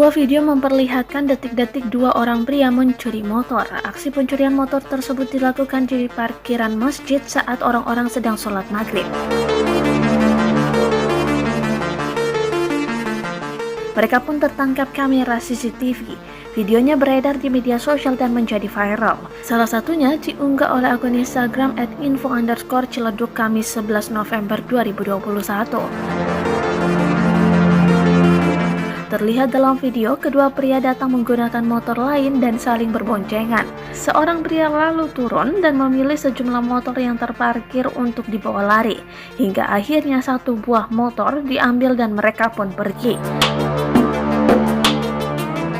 Sebuah video memperlihatkan detik-detik dua orang pria mencuri motor. Aksi pencurian motor tersebut dilakukan di parkiran masjid saat orang-orang sedang sholat maghrib. Mereka pun tertangkap kamera CCTV. Videonya beredar di media sosial dan menjadi viral. Salah satunya diunggah oleh akun Instagram @info_ciledug Kamis 11 November 2021. Terlihat dalam video, kedua pria datang menggunakan motor lain dan saling berboncengan. Seorang pria lalu turun dan memilih sejumlah motor yang terparkir untuk dibawa lari. Hingga akhirnya satu buah motor diambil dan mereka pun pergi.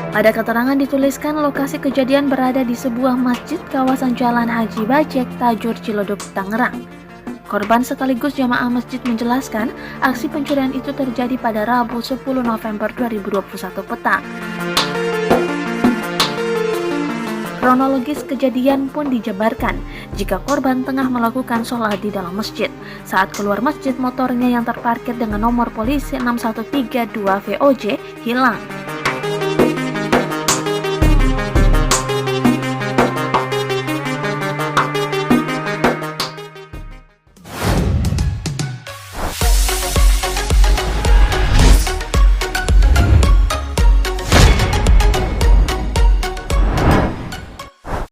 Pada keterangan dituliskan lokasi kejadian berada di sebuah masjid kawasan Jalan Haji Bajek, Tajur, Ciledug, Tangerang. Korban sekaligus jamaah masjid menjelaskan aksi pencurian itu terjadi pada Rabu 10 November 2021 petang. Kronologis kejadian pun dijabarkan jika korban tengah melakukan sholat di dalam masjid. Saat keluar masjid, motornya yang terparkir dengan nomor polisi 6132 VOJ hilang.